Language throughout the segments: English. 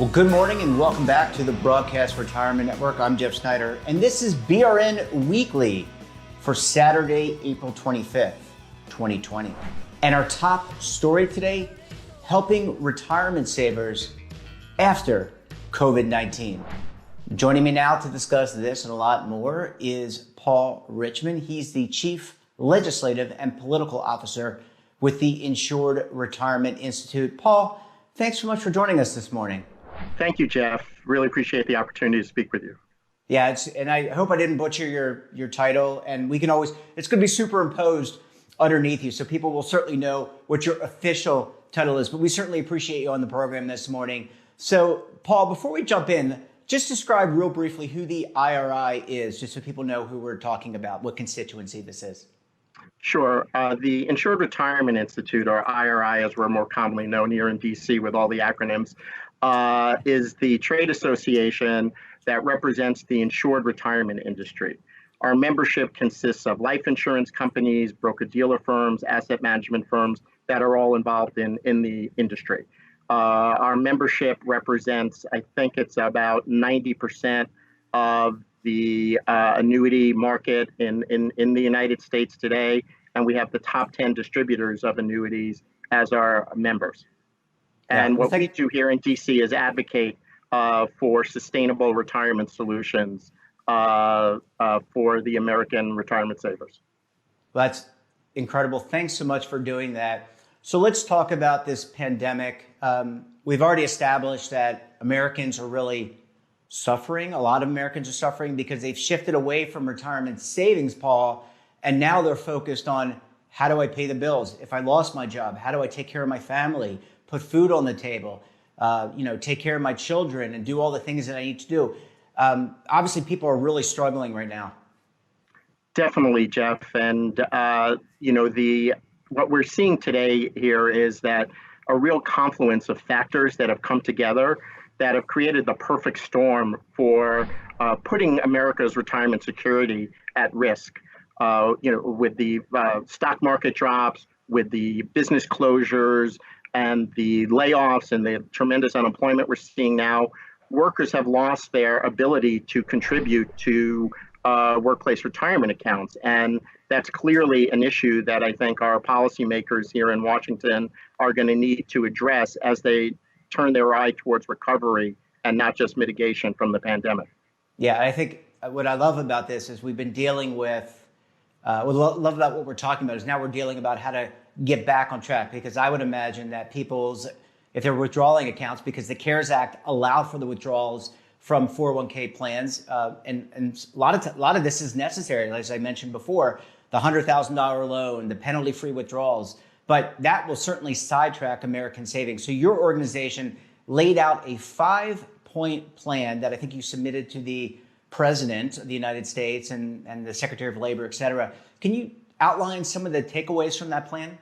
Well, good morning and welcome back to the Broadcast Retirement Network. I'm Jeff Snyder, and this is BRN Weekly for Saturday, April 25th, 2020. And our top story today, helping retirement savers after COVID-19. Joining me now to discuss this and a lot more is Paul Richmond. He's the Chief Legislative and Political Officer with the Insured Retirement Institute. Paul, thanks so much for joining us this morning. Thank you, Jeff. Really appreciate the opportunity to speak with you. Yeah, and I hope I didn't butcher your title. And we can always, it's going to be superimposed underneath you, so people will certainly know what your official title is. But we certainly appreciate you on the program this morning. So, Paul, before we jump in, just describe real briefly who the IRI is, just so people know who we're talking about, what constituency this is. Sure. The Insured Retirement Institute, or IRI as we're more commonly known here in DC with all the acronyms, is the trade association that represents the insured retirement industry. Our membership consists of life insurance companies, broker-dealer firms, asset management firms that are all involved in the industry. Our membership represents, I think it's about 90% of the annuity market in the United States today, and we have the top 10 distributors of annuities as our members. And what we do here in DC is advocate for sustainable retirement solutions for the American retirement savers. Well, that's incredible. Thanks so much for doing that. So let's talk about this pandemic. We've already established that Americans are really suffering. A lot of Americans are suffering because they've shifted away from retirement savings, Paul, and now they're focused on, how do I pay the bills? If I lost my job, how do I take care of my family, put food on the table, take care of my children and do all the things that I need to do? Obviously, people are really struggling right now. Definitely, Jeff. And, what we're seeing today here is that a real confluence of factors that have come together that have created the perfect storm for putting America's retirement security at risk. With the stock market drops, with the business closures, and the layoffs and the tremendous unemployment we're seeing now, workers have lost their ability to contribute to workplace retirement accounts. And that's clearly an issue that I think our policymakers here in Washington are going to need to address as they turn their eye towards recovery and not just mitigation from the pandemic. Yeah, I think what I love about this is we've been dealing with, love about what we're talking about is now we're dealing about how to get back on track, because I would imagine that if they're withdrawing accounts, because the CARES Act allowed for the withdrawals from 401k plans, and a lot of this is necessary, as I mentioned before, the $100,000 loan, the penalty-free withdrawals, but that will certainly sidetrack American savings. So your organization laid out a 5-point plan that I think you submitted to the President of the United States and the Secretary of Labor, et cetera. Can you outline some of the takeaways from that plan?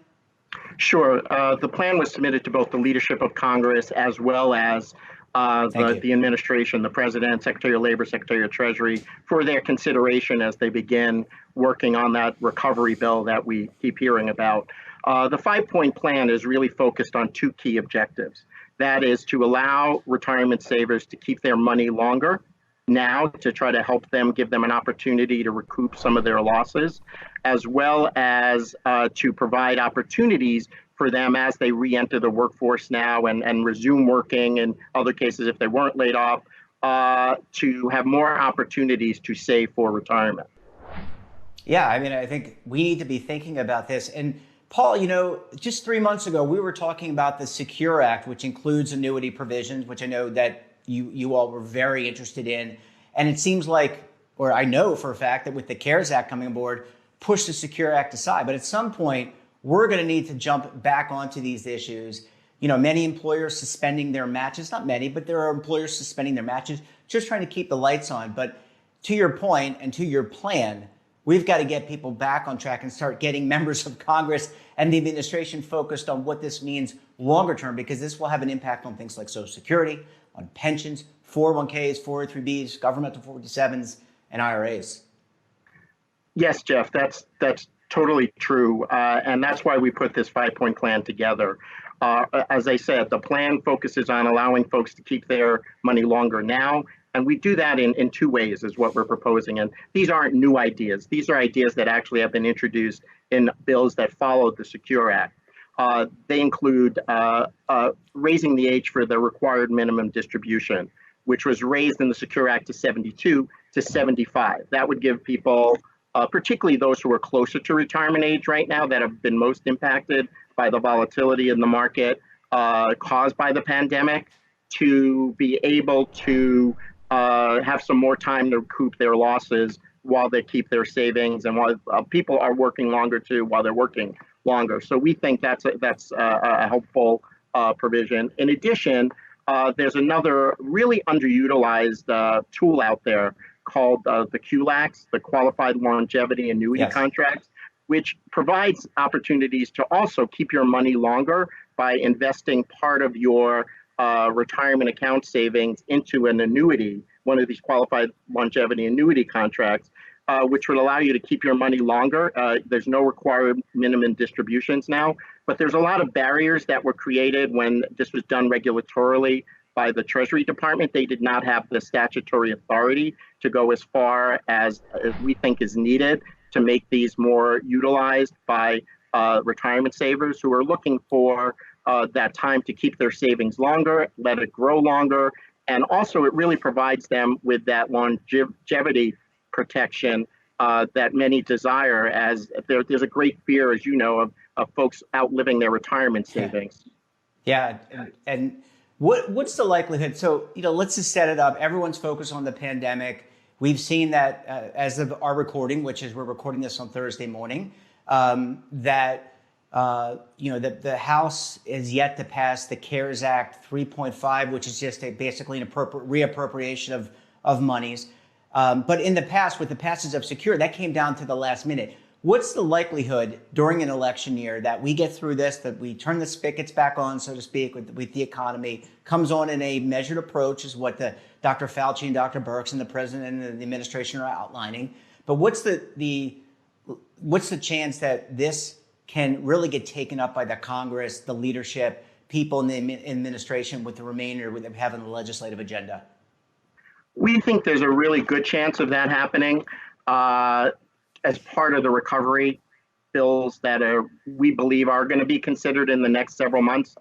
Sure. The plan was submitted to both the leadership of Congress as well as the administration, the President, Secretary of Labor, Secretary of Treasury, for their consideration as they begin working on that recovery bill that we keep hearing about. The 5-point plan is really focused on 2 key objectives. That is to allow retirement savers to keep their money longer now, to try to help them, give them an opportunity to recoup some of their losses, as well as to provide opportunities for them as they re-enter the workforce now and resume working, in other cases if they weren't laid off, to have more opportunities to save for retirement. Yeah, I mean, I think we need to be thinking about this. And Paul, just 3 months ago, we were talking about the Secure Act, which includes annuity provisions, which I know that you all were very interested in. And it seems like, or I know for a fact that with the CARES Act coming aboard, push the Secure Act aside. But at some point, we're going to need to jump back onto these issues. Many employers suspending their matches, not many, but there are employers suspending their matches, just trying to keep the lights on. But to your point and to your plan, we've got to get people back on track and start getting members of Congress and the administration focused on what this means longer term, because this will have an impact on things like Social Security, on pensions, 401ks, 403bs, governmental 457s, and IRAs. Yes, Jeff, that's totally true. And that's why we put this 5-point plan together. As I said, the plan focuses on allowing folks to keep their money longer now. And we do that in two ways, is what we're proposing. And these aren't new ideas. These are ideas that actually have been introduced in bills that followed the Secure Act. They include raising the age for the required minimum distribution, which was raised in the Secure Act to 72 to 75. That would give people, particularly those who are closer to retirement age right now, that have been most impacted by the volatility in the market caused by the pandemic, to be able to have some more time to recoup their losses while they keep their savings, and while people are working longer too, while they're working longer. So we think that's a helpful provision. In addition, there's another really underutilized tool out there called the QLACs, the Qualified Longevity Annuity Contracts, which provides opportunities to also keep your money longer by investing part of your retirement account savings into an annuity, one of these qualified longevity annuity contracts, which would allow you to keep your money longer. There's no required minimum distributions now, but there's a lot of barriers that were created when this was done regulatorily by the Treasury Department. They did not have the statutory authority to go as far as we think is needed to make these more utilized by retirement savers who are looking for that time to keep their savings longer, let it grow longer. And also it really provides them with that longevity protection that many desire, as there's a great fear, as you know, of folks outliving their retirement savings. Yeah. And what's the likelihood? So, let's just set it up. Everyone's focused on the pandemic. We've seen that as of our recording, which is we're recording this on Thursday morning, that the House is yet to pass the CARES Act 3.5, which is just basically an reappropriation of monies. But in the past, with the passage of Secure, that came down to the last minute. What's the likelihood during an election year that we get through this, that we turn the spigots back on, so to speak, with the economy, comes on in a measured approach, is what the Dr. Fauci and Dr. Birx and the president and the administration are outlining. But what's the chance that this can really get taken up by the Congress, the leadership, people in the administration, with the remainder with having the legislative agenda? We think there's a really good chance of that happening as part of the recovery bills that we believe are going to be considered in the next several months.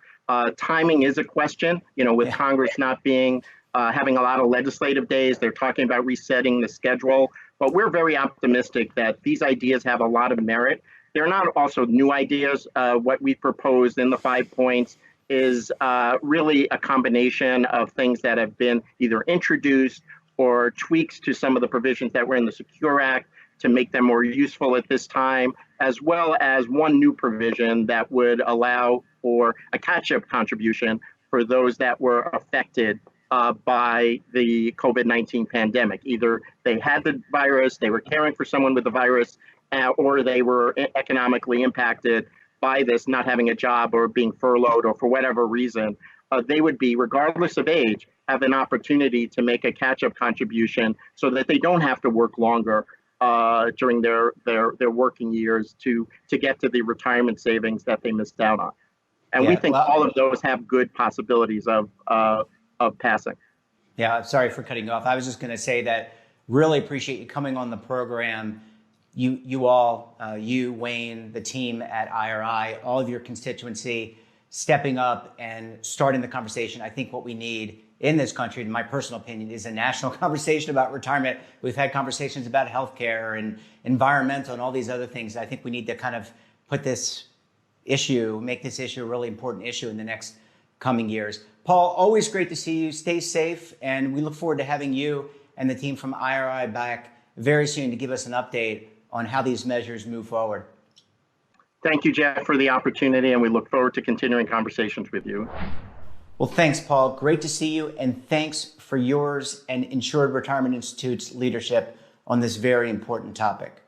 Timing is a question, with Congress not being having a lot of legislative days. They're talking about resetting the schedule, but we're very optimistic that these ideas have a lot of merit. They're not also new ideas. What we proposed in the 5 points is really a combination of things that have been either introduced or tweaks to some of the provisions that were in the Secure Act to make them more useful at this time, as well as one new provision that would allow for a catch-up contribution for those that were affected by the COVID-19 pandemic. Either they had the virus, they were caring for someone with the virus, or they were economically impacted by this, not having a job or being furloughed or for whatever reason. They would be, regardless of age, have an opportunity to make a catch-up contribution so that they don't have to work longer during their working years to get to the retirement savings that they missed out on. And we think all of those have good possibilities of passing. Yeah, I'm sorry for cutting you off. I was just going to say that really appreciate you coming on the program. You all, Wayne, the team at IRI, all of your constituency, stepping up and starting the conversation. I think what we need in this country, in my personal opinion, is a national conversation about retirement. We've had conversations about healthcare and environmental and all these other things. I think we need to kind of make this issue a really important issue in the next coming years. Paul, always great to see you. Stay safe, and we look forward to having you and the team from IRI back very soon to give us an update on how these measures move forward. Thank you, Jeff, for the opportunity, and we look forward to continuing conversations with you. Well, thanks, Paul. Great to see you, and thanks for yours and Insured Retirement Institute's leadership on this very important topic.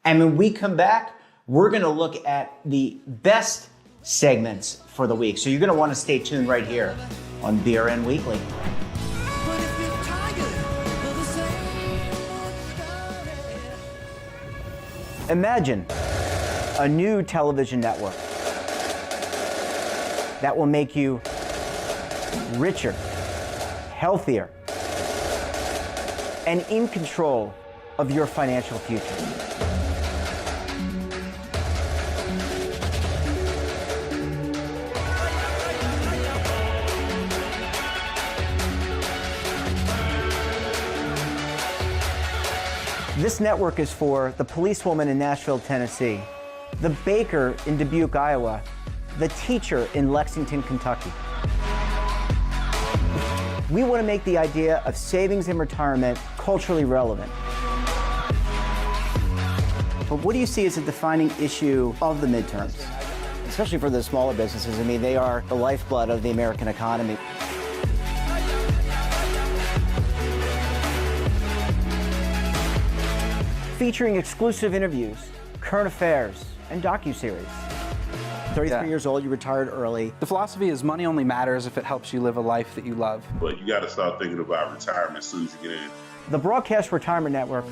And when we come back, we're going to look at the best segments for the week. So you're going to want to stay tuned right here on BRN Weekly. Imagine a new television network that will make you richer, healthier, and in control of your financial future. This network is for the policewoman in Nashville, Tennessee, the baker in Dubuque, Iowa, the teacher in Lexington, Kentucky. We want to make the idea of savings and retirement culturally relevant. But what do you see as a defining issue of the midterms? Especially for the smaller businesses. I mean, they are the lifeblood of the American economy. Featuring exclusive interviews, current affairs, and docuseries. 33 years old, you retired early. The philosophy is money only matters if it helps you live a life that you love. But you got to start thinking about retirement as soon as you get in. The Broadcast Retirement Network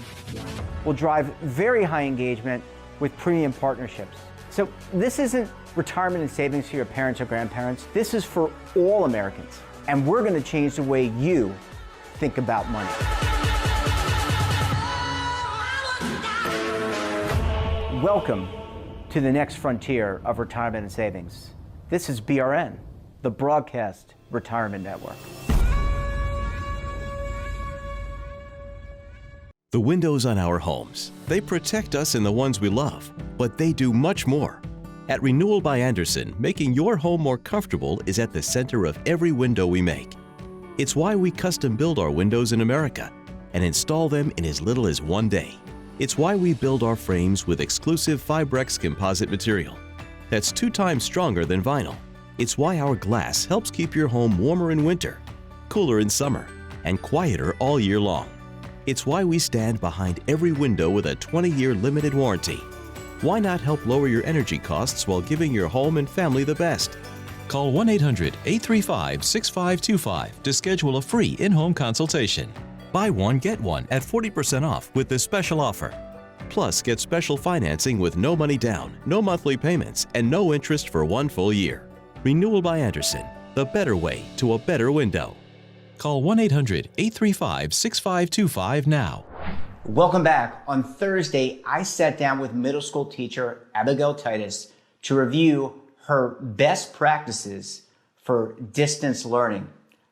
will drive very high engagement with premium partnerships. So this isn't retirement and savings for your parents or grandparents. This is for all Americans. And we're going to change the way you think about money. Welcome to the next frontier of retirement and savings. This is BRN, the Broadcast Retirement Network. The windows on our homes, they protect us and the ones we love, but they do much more. At Renewal by Andersen, making your home more comfortable is at the center of every window we make. It's why we custom build our windows in America and install them in as little as 1 day. It's why we build our frames with exclusive Fibrex composite material that's 2 times stronger than vinyl. It's why our glass helps keep your home warmer in winter, cooler in summer, and quieter all year long. It's why we stand behind every window with a 20-year limited warranty. Why not help lower your energy costs while giving your home and family the best? Call 1-800-835-6525 to schedule a free in-home consultation. Buy one, get one at 40% off with this special offer. Plus, get special financing with no money down, no monthly payments, and no interest for 1 full year. Renewal by Andersen, the better way to a better window. Call 1-800-835-6525 now. Welcome back. On Thursday, I sat down with middle school teacher Abigail Titus to review her best practices for distance learning.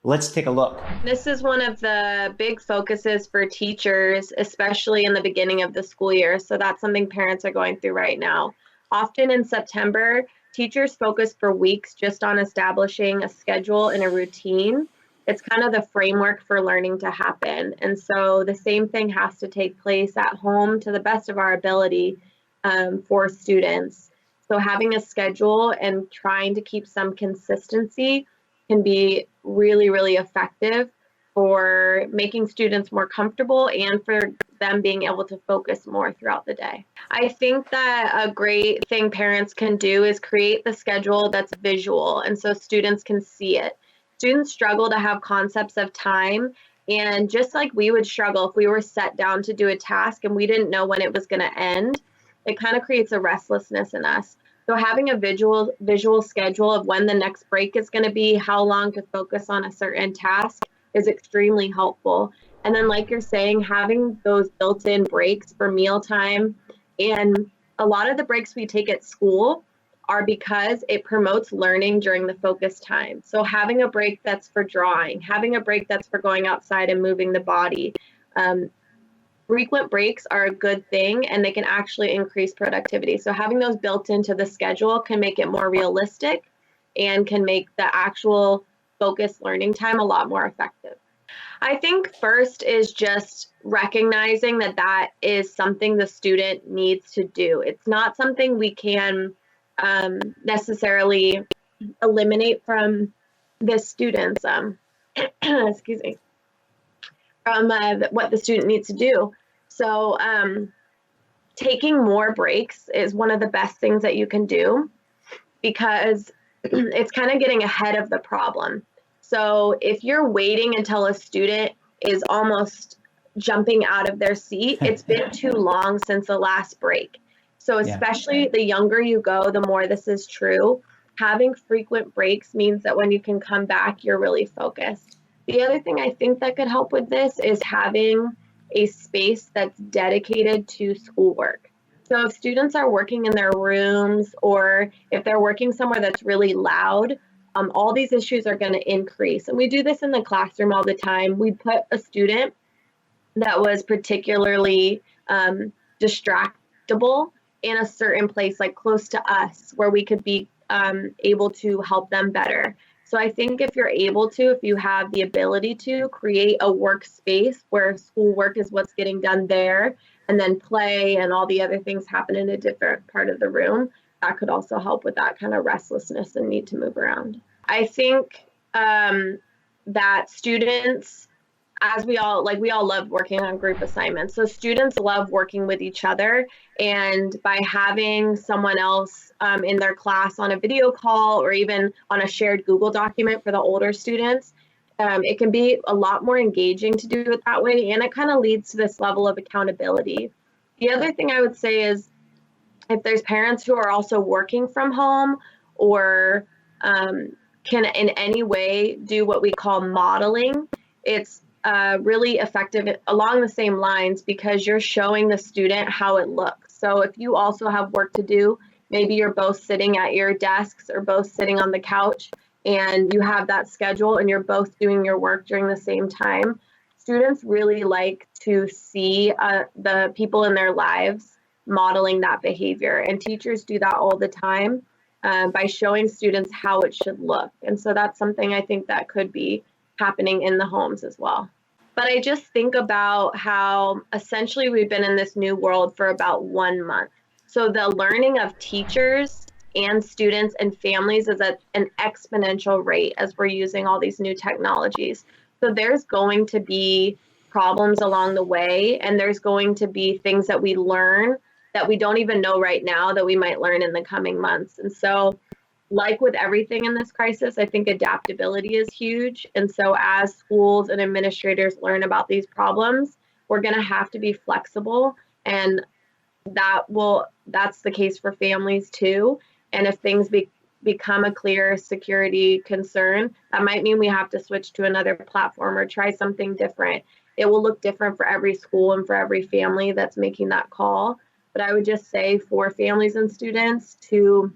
Let's take a look. This is one of the big focuses for teachers, especially in the beginning of the school year. So that's something parents are going through right now. Often in September, teachers focus for weeks just on establishing a schedule and a routine. It's kind of the framework for learning to happen. And so the same thing has to take place at home to the best of our ability for students. So having a schedule and trying to keep some consistency can be really, really effective for making students more comfortable and for them being able to focus more throughout the day. I think that a great thing parents can do is create the schedule that's visual, and so students can see it. Students struggle to have concepts of time, and just like we would struggle if we were set down to do a task and we didn't know when it was going to end, it kind of creates a restlessness in us. So having a visual schedule of when the next break is going to be, how long to focus on a certain task is extremely helpful. And then like you're saying, having those built-in breaks for mealtime, and a lot of the breaks we take at school are because it promotes learning during the focus time. So having a break that's for drawing, having a break that's for going outside and moving the body. Frequent breaks are a good thing, and they can actually increase productivity. So having those built into the schedule can make it more realistic and can make the actual focused learning time a lot more effective. I think first is just recognizing that that is something the student needs to do. It's not something we can necessarily eliminate from the students, excuse me, from what the student needs to do. So taking more breaks is one of the best things that you can do, because it's kind of getting ahead of the problem. So if you're waiting until a student is almost jumping out of their seat, it's been too long since the last break. So especially the younger you go, the more this is true. having frequent breaks means that when you can come back, you're really focused. The other thing I think that could help with this is having a space that's dedicated to schoolwork. So if students are working in their rooms or if they're working somewhere that's really loud, all these issues are going to increase. And we do this in the classroom all the time. We put a student that was particularly distractible in a certain place, like close to us, where we could be able to help them better. So I think if you're able to, if you have the ability to create a workspace where schoolwork is what's getting done there, and then play and all the other things happen in a different part of the room, that could also help with that kind of restlessness and need to move around. I think that students, as we all love working on group assignments. So students love working with each other, and by having someone else in their class on a video call or even on a shared Google document for the older students, it can be a lot more engaging to do it that way, and it kind of leads to this level of accountability. The other thing I would say is if there's parents who are also working from home or can in any way do what we call modeling, it's really effective along the same lines because you're showing the student how it looks. So if you also have work to do, maybe you're both sitting at your desks or both sitting on the couch and you have that schedule and you're both doing your work during the same time. Students really like to see the people in their lives modeling that behavior, and teachers do that all the time by showing students how it should look. And so that's something I think that could be happening in the homes as well. But I just think about how essentially we've been in this new world for about 1 month. So the learning of teachers and students and families is at an exponential rate as we're using all these new technologies. So there's going to be problems along the way, and there's going to be things that we learn that we don't even know right now that we might learn in the coming months. And so like with everything in this crisis, I think adaptability is huge. And so as schools and administrators learn about these problems, we're going to have to be flexible. And that's the case for families too. And if things become a clear security concern, that might mean we have to switch to another platform or try something different. It will look different for every school and for every family that's making that call. But I would just say for families and students to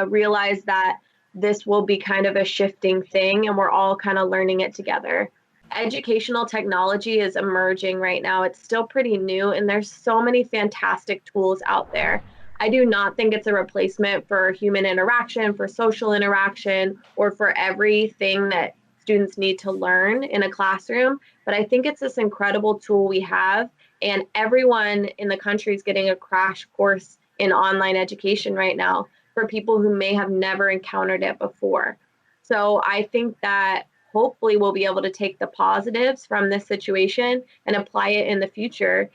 realize that this will be kind of a shifting thing and we're all kind of learning it together. Educational technology is emerging right now. It's still pretty new and there's so many fantastic tools out there. I do not think it's a replacement for human interaction, for social interaction, or for everything that students need to learn in a classroom. But I think it's this incredible tool we have, and everyone in the country is getting a crash course in online education right now for people who may have never encountered it before. So I think that hopefully we'll be able to take the positives from this situation and apply it in the future.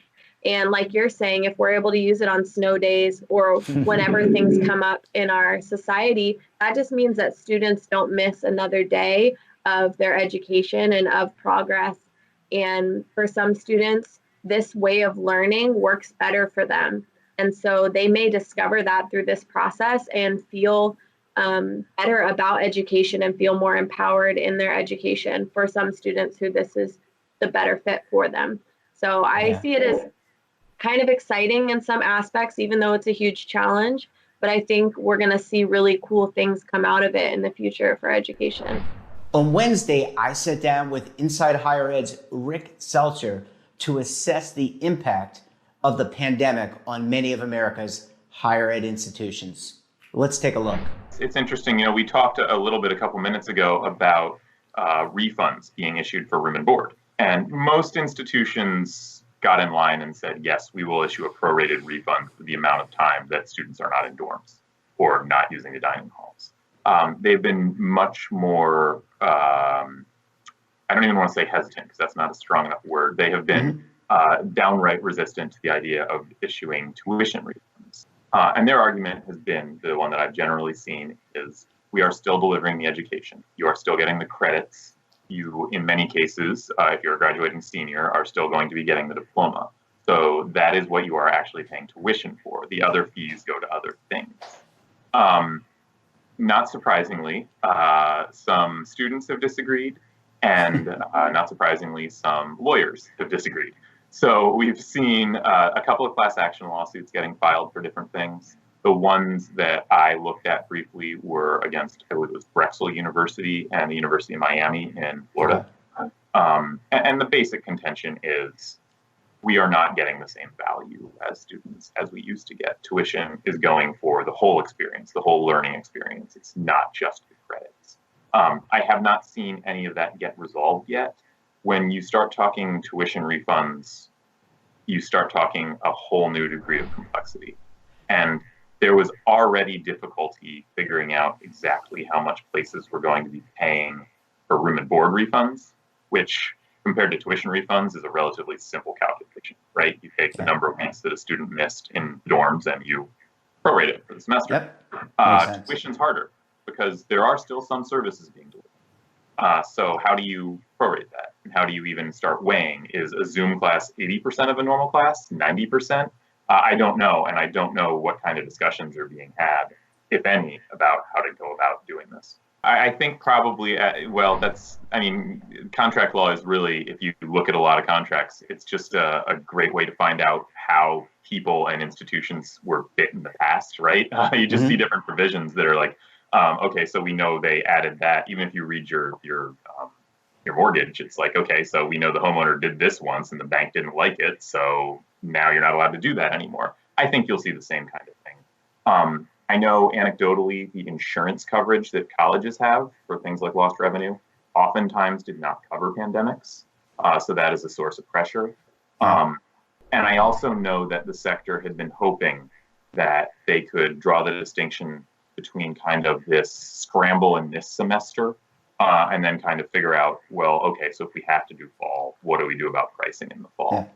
And like you're saying, if we're able to use it on snow days or whenever things come up in our society, that just means that students don't miss another day of their education and of progress. And for some students, this way of learning works better for them. And so they may discover that through this process and feel better about education and feel more empowered in their education. For some students who this is the better fit for them. So I see it as kind of exciting in some aspects, even though it's a huge challenge. But I think we're going to see really cool things come out of it in the future for education. On Wednesday, I sat down with Inside Higher Ed's Rick Seltzer to assess the impact of the pandemic on many of America's higher ed institutions. Let's take a look. It's interesting. We talked a little bit a couple minutes ago about refunds being issued for room and board. And most institutions got in line and said, yes, we will issue a prorated refund for the amount of time that students are not in dorms or not using the dining halls. They've been much more, I don't even want to say hesitant because that's not a strong enough word. They have been downright resistant to the idea of issuing tuition refunds. And their argument has been, the one that I've generally seen, is we are still delivering the education. You are still getting the credits. You, in many cases, if you're a graduating senior, are still going to be getting the diploma. So that is what you are actually paying tuition for. The other fees go to other things. not surprisingly, some students have disagreed, and not surprisingly, some lawyers have disagreed. So we've seen a couple of class action lawsuits getting filed for different things. The ones that I looked at briefly were against, I believe it was Drexel University and the University of Miami in Florida. And the basic contention is we are not getting the same value as students as we used to get. Tuition is going for the whole experience, the whole learning experience. It's not just the credits. I have not seen any of that get resolved yet. When you start talking tuition refunds, you start talking a whole new degree of complexity. And there was already difficulty figuring out exactly how much places were going to be paying for room and board refunds, which compared to tuition refunds is a relatively simple calculation, right? You take the number of weeks that a student missed in dorms and you prorate it for the semester. Yep. Tuition's harder because there are still some services being delivered. So how do you prorate that? And how do you even start weighing? Is a Zoom class 80% of a normal class, 90%? I don't know, and I don't know what kind of discussions are being had, if any, about how to go about doing this. I think probably, contract law is really, if you look at a lot of contracts, it's just a great way to find out how people and institutions were bit in the past, right? You just see different provisions that are like, okay, so we know they added that. Even if you read your mortgage, it's like, okay, so we know the homeowner did this once and the bank didn't like it, so now you're not allowed to do that anymore. I think you'll see the same kind of thing. I know anecdotally the insurance coverage that colleges have for things like lost revenue oftentimes did not cover pandemics. So that is a source of pressure. And I also know that the sector had been hoping that they could draw the distinction between kind of this scramble in this semester and then kind of figure out, well, okay, so if we have to do fall, what do we do about pricing in the fall?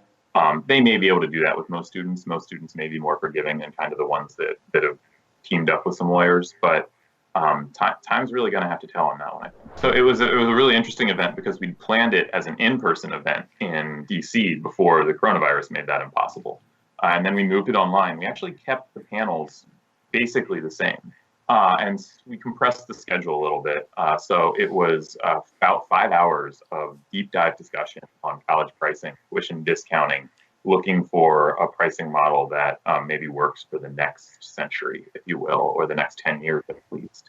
They may be able to do that with most students. Most students may be more forgiving than kind of the ones that have teamed up with some lawyers, but time's really going to have to tell on that one, I think. So it was a really interesting event because we planned it as an in-person event in DC before the coronavirus made that impossible. And then we moved it online. We actually kept the panels basically the same. And we compressed the schedule a little bit. So it was about 5 hours of deep dive discussion on college pricing, tuition discounting, looking for a pricing model that maybe works for the next century, if you will, or the next 10 years at least.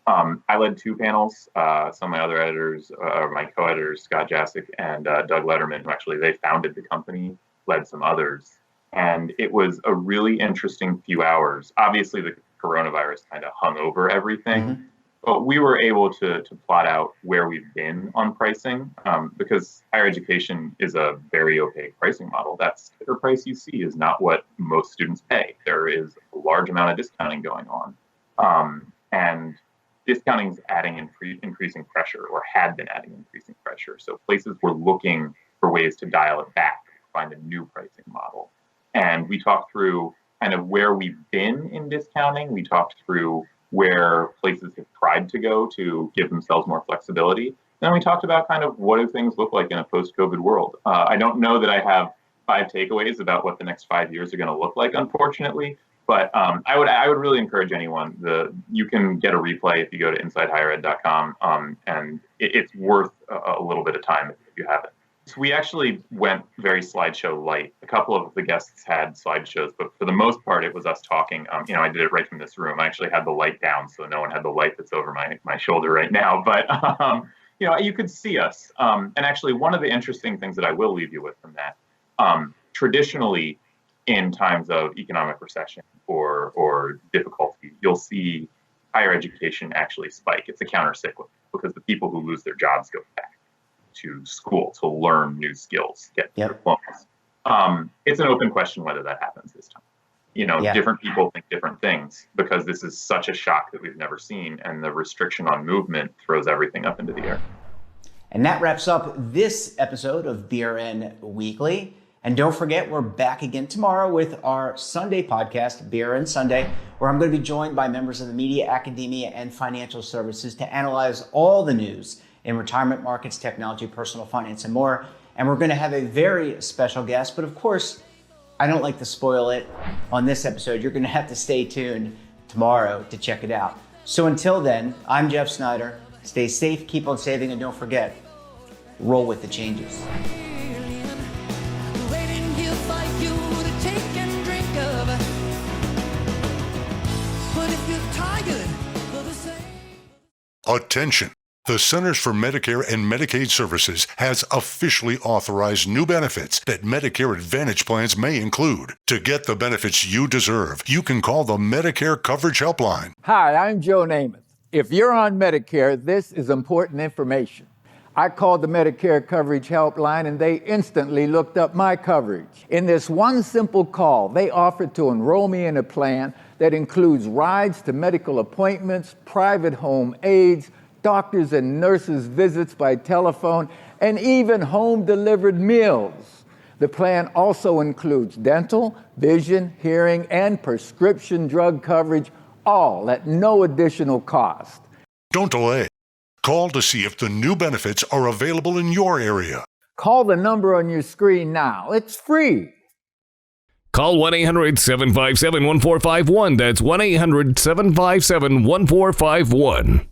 I led 2 panels. Some of my other editors, my co-editors, Scott Jasic and Doug Letterman, who actually they founded the company, led some others. And it was a really interesting few hours. Obviously, the coronavirus kind of hung over everything, but we were able to plot out where we've been on pricing because higher education is a very opaque pricing model. That sticker price you see is not what most students pay. There is a large amount of discounting going on. And discounting is adding increasing pressure or had been adding increasing pressure. So places were looking for ways to dial it back, find a new pricing model. And we talked through kind of where we've been in discounting. We talked through where places have tried to go to give themselves more flexibility. Then we talked about kind of what do things look like in a post-COVID world. I don't know that I have 5 takeaways about what the next 5 years are going to look like, unfortunately. But I would really encourage anyone. You can get a replay if you go to InsideHigherEd.com, and it's worth a little bit of time if you haven't. So we actually went very slideshow light. A couple of the guests had slideshows, but for the most part, it was us talking. I did it right from this room. I actually had the light down, so no one had the light that's over my shoulder right now. But you could see us. And actually, one of the interesting things that I will leave you with from that, traditionally, in times of economic recession or difficulty, you'll see higher education actually spike. It's a counter-cyclical because the people who lose their jobs go back to school to learn new skills, get diplomas. It's an open question whether that happens this time. Different people think different things because this is such a shock that we've never seen, and the restriction on movement throws everything up into the air. And that wraps up this episode of BRN Weekly. And don't forget, we're back again tomorrow with our Sunday podcast, BRN Sunday, where I'm going to be joined by members of the media, academia, and financial services to analyze all the news in retirement markets, technology, personal finance, and more. And we're going to have a very special guest, but of course, I don't like to spoil it on this episode. You're going to have to stay tuned tomorrow to check it out. So until then, I'm Jeff Snyder. Stay safe, keep on saving, and don't forget, roll with the changes. Attention! The Centers for Medicare and Medicaid Services has officially authorized new benefits that Medicare Advantage plans may include. To get the benefits you deserve, you can call the Medicare Coverage Helpline. Hi, I'm Joe Namath. If you're on Medicare, this is important information. I called the Medicare Coverage Helpline and they instantly looked up my coverage. In this one simple call, they offered to enroll me in a plan that includes rides to medical appointments, private home aides, doctors and nurses' visits by telephone, and even home-delivered meals. The plan also includes dental, vision, hearing, and prescription drug coverage, all at no additional cost. Don't delay. Call to see if the new benefits are available in your area. Call the number on your screen now. It's free. Call 1-800-757-1451. That's 1-800-757-1451.